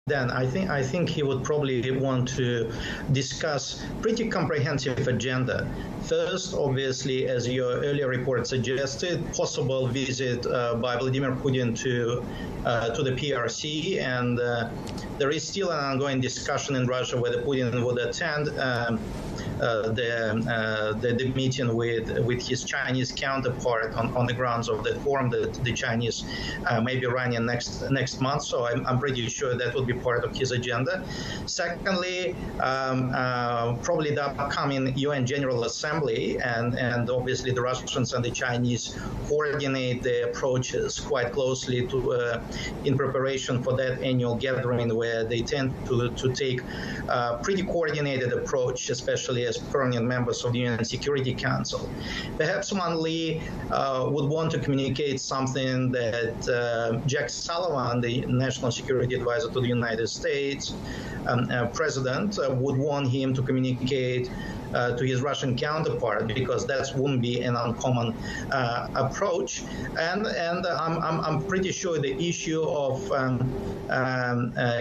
then I think he would probably want to discuss pretty comprehensive agenda. First, obviously, as your earlier report suggested, possible visit by Vladimir Putin to the PRC, and there is still an ongoing discussion in Russia whether Putin would attend the meeting with his Chinese counterpart on the grounds of the forum that the Chinese may be running next month. So I'm pretty sure that would be part of his agenda. Secondly, probably the upcoming UN General Assembly, and obviously the Russians and the Chinese coordinate their approaches quite closely to in preparation for that annual gathering, where they tend to take a pretty coordinated approach, especially as permanent members of the UN Security Council. Perhaps Wang Li would want to communicate something that Jack Sullivan, the National Security Advisor to the United States President, would want him to communicate to his Russian counterpart, because that wouldn't be an uncommon approach. And I'm pretty sure the issue of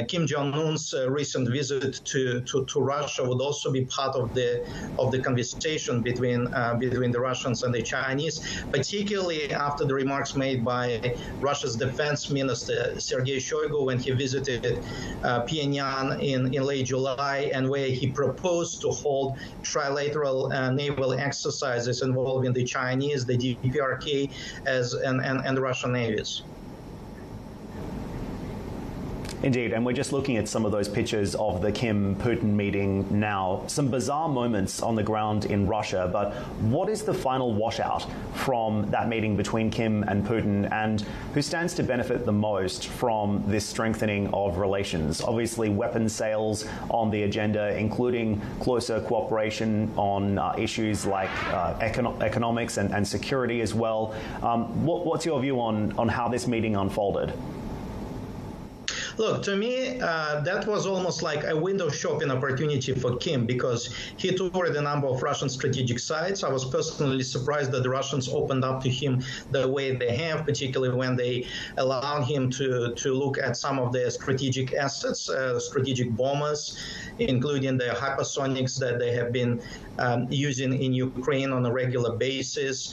Kim Jong-un's recent visit to Russia would also be part of the conversation between the Russians and the Chinese, particularly after the remarks made by Russia's Defense Minister Sergei Shoigu when he visited Pyongyang in late July, and where he proposed to hold trilateral naval exercises involving the Chinese, the DPRK, and the Russian navies. Indeed, and we're just looking at some of those pictures of the Kim-Putin meeting now. Some bizarre moments on the ground in Russia, but what is the final washout from that meeting between Kim and Putin, and who stands to benefit the most from this strengthening of relations? Obviously, weapons sales on the agenda, including closer cooperation on issues like economics and security as well. What's your view on how this meeting unfolded? Look, to me, that was almost like a window shopping opportunity for Kim, because he toured a number of Russian strategic sites. I was personally surprised that the Russians opened up to him the way they have, particularly when they allowed him to look at some of their strategic assets, strategic bombers, including the hypersonics that they have been using in Ukraine on a regular basis.